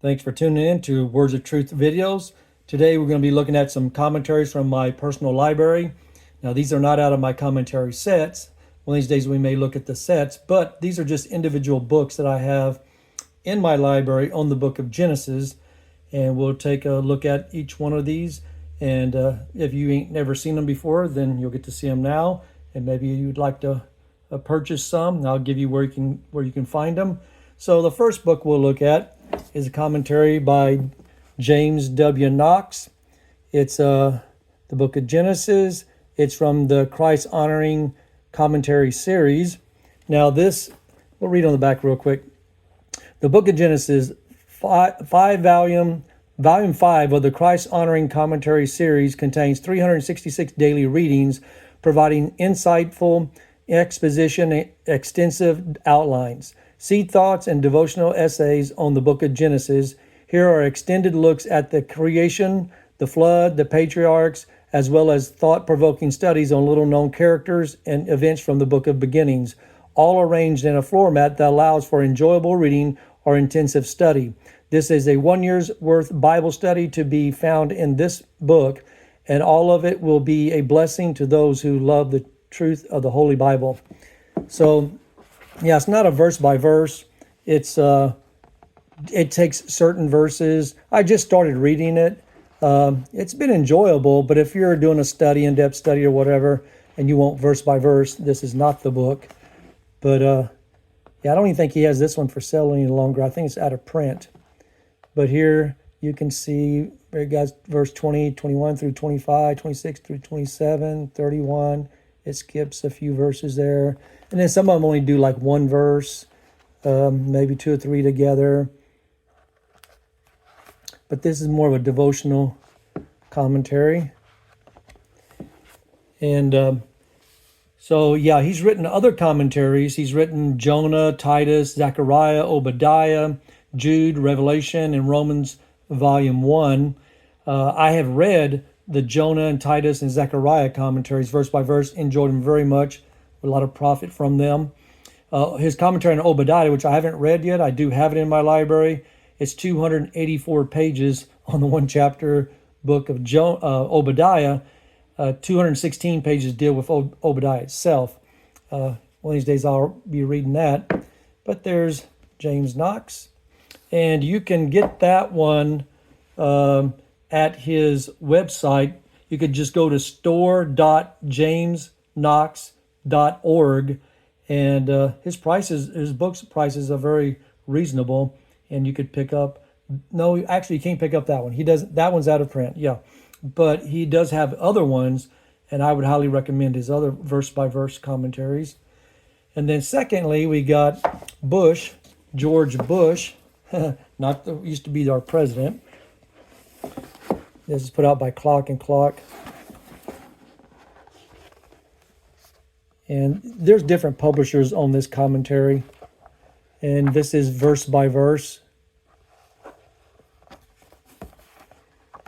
Thanks for tuning in to Words of Truth videos. Today we're going to be looking at some commentaries from my personal library. Now these are not out of my commentary sets. One of these days we may look at the sets, but these are just individual books that I have in my library on the book of Genesis. And we'll take a look at each one of these. And if you ain't never seen them before, then you'll get to see them now. And maybe you'd like to purchase some. And I'll give you where you can find them. So the first book we'll look at is a commentary by James W. Knox. It's the book of Genesis. It's from the Christ Honoring Commentary series. Now this, we'll read on the back real quick. The book of Genesis, volume 5 of the Christ Honoring Commentary series contains 366 daily readings, providing insightful exposition and extensive outlines. Seed thoughts and devotional essays on the book of Genesis. Here are extended looks at the creation, the flood, the patriarchs, as well as thought-provoking studies on little-known characters and events from the book of beginnings, all arranged in a format that allows for enjoyable reading or intensive study. This is a 1 year's worth Bible study to be found in this book, and all of it will be a blessing to those who love the truth of the Holy Bible. So, yeah, it's not a verse by verse. It takes certain verses. I just started reading it. It's been enjoyable, but if you're doing a study, in-depth study or whatever, and you want verse by verse, this is not the book. But yeah, I don't even think he has this one for sale any longer. I think it's out of print. But here you can see, guys, verse 20, 21 through 25, 26 through 27, 31. It skips a few verses there. And then some of them only do like one verse, maybe two or three together. But this is more of a devotional commentary. And so, yeah, he's written other commentaries. He's written Jonah, Titus, Zechariah, Obadiah, Jude, Revelation, and Romans Volume 1. I have read the Jonah and Titus and Zechariah commentaries verse by verse, enjoyed them very much, a lot of profit from them. His commentary on Obadiah, which I haven't read yet, I do have it in my library. It's 284 pages on the one chapter book of Obadiah. 216 pages deal with Obadiah itself. One of these days I'll be reading that. But there's James Knox. And you can get that one at his website. You could just go to store.jamesknox.org, and his books prices are very reasonable, and you could pick up. No, actually, you can't pick up that one. That one's out of print. Yeah, but he does have other ones, and I would highly recommend his other verse by verse commentaries. And then secondly, we got George Bush, used to be our president. This is put out by Clock and Clock. And there's different publishers on this commentary. And this is verse by verse.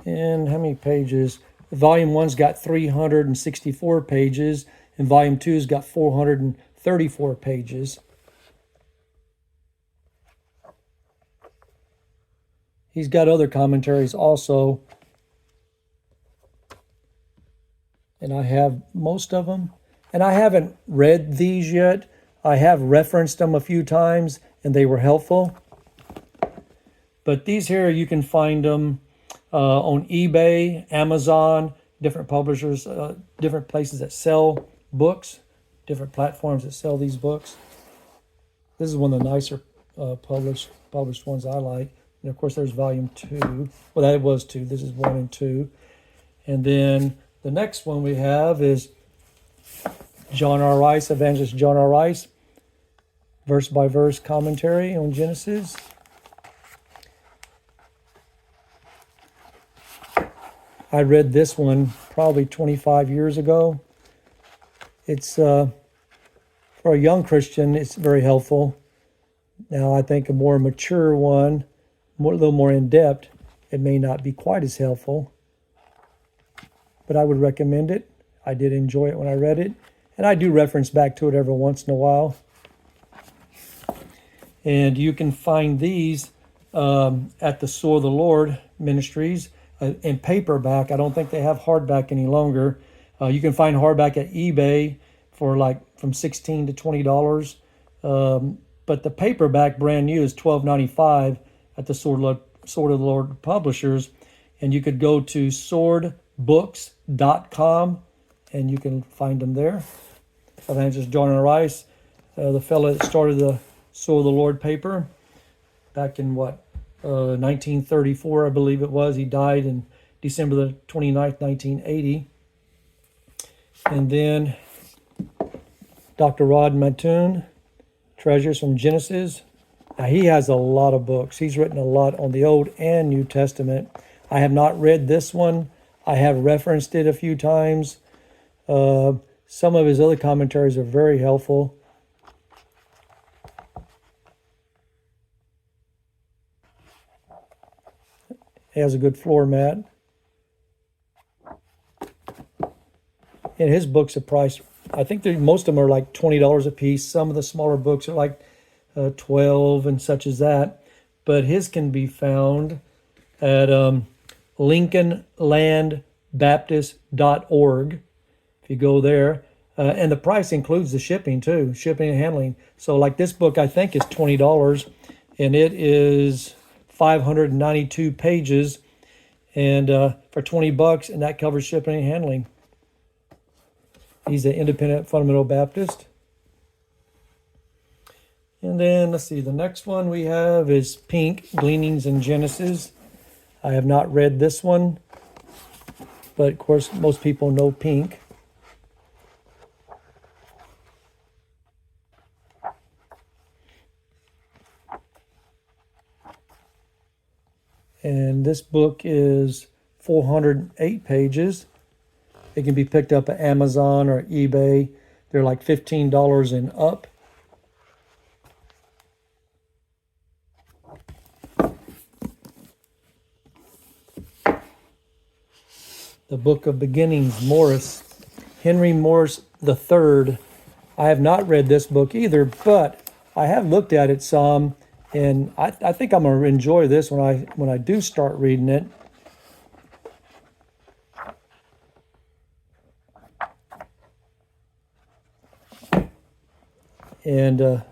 And how many pages? Volume 1's got 364 pages, and Volume 2's got 434 pages. He's got other commentaries also, and I have most of them. And I haven't read these yet. I have referenced them a few times, and they were helpful. But these here, you can find them on eBay, Amazon, different publishers, different places that sell books, different platforms that sell these books. This is one of the nicer published ones I like. And of course, there's Volume 2. Well, that was 2. This is 1 and 2. And then the next one we have is John R. Rice, Evangelist John R. Rice, verse by verse commentary on Genesis. I read this one probably 25 years ago. It's for a young Christian, it's very helpful. Now, I think a more mature one, a little more in-depth, it may not be quite as helpful. But I would recommend it. I did enjoy it when I read it. And I do reference back to it every once in a while. And you can find these at the Sword of the Lord Ministries in paperback. I don't think they have hardback any longer. You can find hardback at eBay for like from $16 to $20. But the paperback brand new is $12.95 at the Sword of the Lord Publishers. And you could go to swordbooks.com and you can find them there. Evangelist John Rice, the fellow that started the Sword of the Lord paper back in 1934, I believe it was. He died in December the 29th, 1980. And then Dr. Rod Mattoon, Treasures from Genesis. Now, he has a lot of books. He's written a lot on the Old and New Testament. I have not read this one. I have referenced it a few times. Some of his other commentaries are very helpful. He has a good floor mat. And his books are priced, I think most of them are like $20 a piece. Some of the smaller books are like $12 and such as that. But his can be found at lincolnlandbaptist.org. If you go there. And the price includes the shipping too, shipping and handling. So like this book, I think is $20. And it is 592 pages and for $20, and that covers shipping and handling. He's an independent fundamental Baptist. And then let's see, the next one we have is Pink, Gleanings in Genesis. I have not read this one, but of course most people know Pink. And this book is 408 pages. It can be picked up at Amazon or eBay. They're like $15 and up. The Book of Beginnings, Morris, Henry Morris III. I have not read this book either, but I have looked at it some. And I think I'm going to enjoy this when I do start reading it. And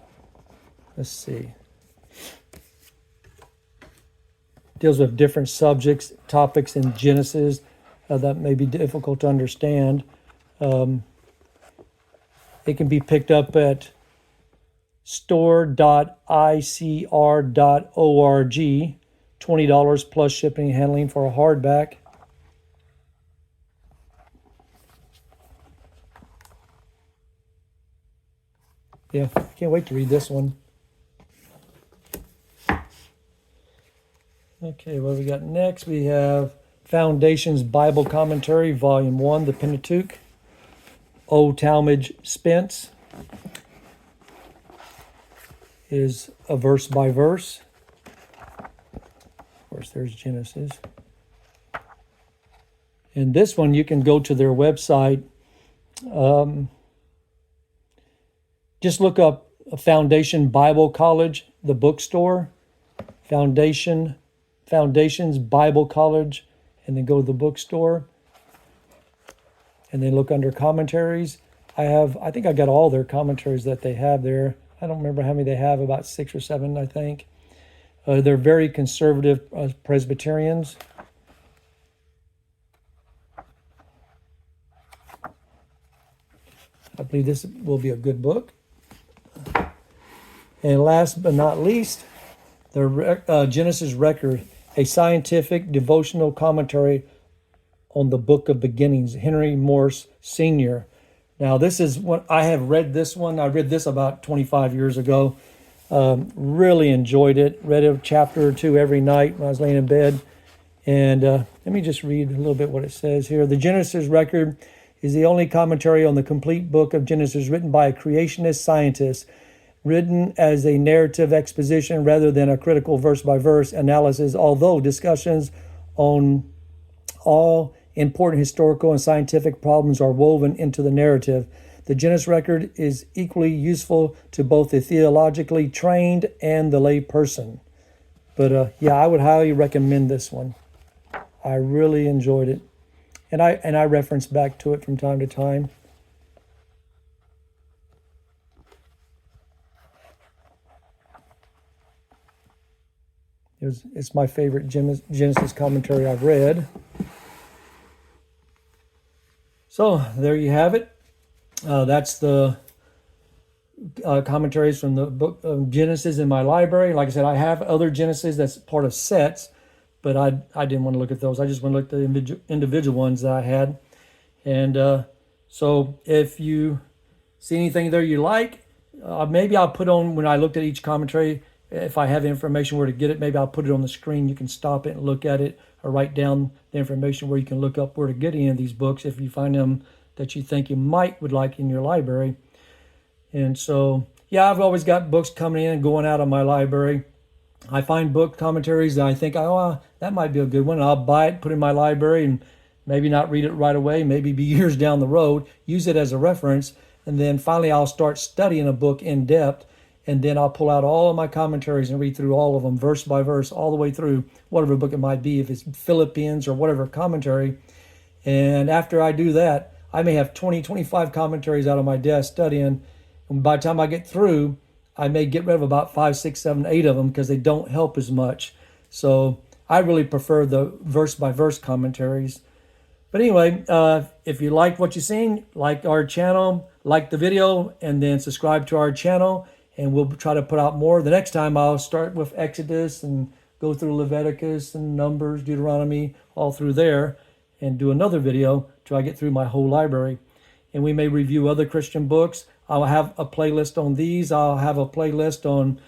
let's see. Deals with different topics in Genesis that may be difficult to understand. It can be picked up at store.icr.org, $20 plus shipping and handling for a hardback. Yeah, can't wait to read this one. Okay, what we got next? We have Foundations Bible Commentary, Volume 1, the Pentateuch, Old Talmadge, Spence. Is a verse by verse. Of course, there's Genesis. And this one, you can go to their website. Just look up Foundation Bible College, the bookstore. Foundations Bible College, and then go to the bookstore. And then look under commentaries. I think I got all their commentaries that they have there. I don't remember how many they have, about 6 or 7, I think. They're very conservative Presbyterians. I believe this will be a good book. And last but not least, the Genesis Record, a scientific devotional commentary on the Book of Beginnings, Henry Morse Sr. Now, this is what I have read this one. I read this about 25 years ago. Really enjoyed it. Read a chapter or two every night when I was laying in bed. And let me just read a little bit what it says here. The Genesis Record is the only commentary on the complete book of Genesis written by a creationist scientist, written as a narrative exposition rather than a critical verse-by-verse analysis, although discussions on all important historical and scientific problems are woven into the narrative. The Genesis Record is equally useful to both the theologically trained and the lay person. But yeah, I would highly recommend this one. I really enjoyed it. And I reference back to it from time to time. It's my favorite Genesis commentary I've read. So there you have it. That's the commentaries from the book of Genesis in my library. Like I said, I have other Genesis that's part of sets, but I didn't want to look at those. I just want to look at the individual ones that I had. And so if you see anything there you like, maybe I'll put on, when I looked at each commentary, if I have information where to get it, maybe I'll put it on the screen. You can stop it and look at it, or write down the information where you can look up where to get any of these books if you find them that you think you would like in your library. And so, yeah, I've always got books coming in and going out of my library. I find book commentaries that I think, oh, that might be a good one. I'll buy it, put it in my library, and maybe not read it right away, maybe be years down the road, use it as a reference, and then finally I'll start studying a book in depth, and then I'll pull out all of my commentaries and read through all of them, verse by verse, all the way through, whatever book it might be, if it's Philippians or whatever commentary. And after I do that, I may have 20, 25 commentaries out on my desk studying, and by the time I get through, I may get rid of about 5, 6, 7, 8 of them because they don't help as much. So I really prefer the verse by verse commentaries. But anyway, if you like what you've seen, like our channel, like the video, and then subscribe to our channel, and we'll try to put out more. The next time I'll start with Exodus and go through Leviticus and Numbers, Deuteronomy, all through there, and do another video till I get through my whole library. And we may review other Christian books. I'll have a playlist on these. I'll have a playlist on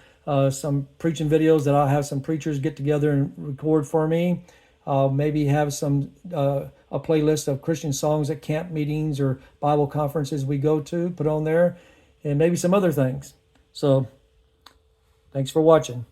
some preaching videos that I'll have some preachers get together and record for me. I'll maybe have some a playlist of Christian songs at camp meetings or Bible conferences we go to, put on there, and maybe some other things. So thanks for watching.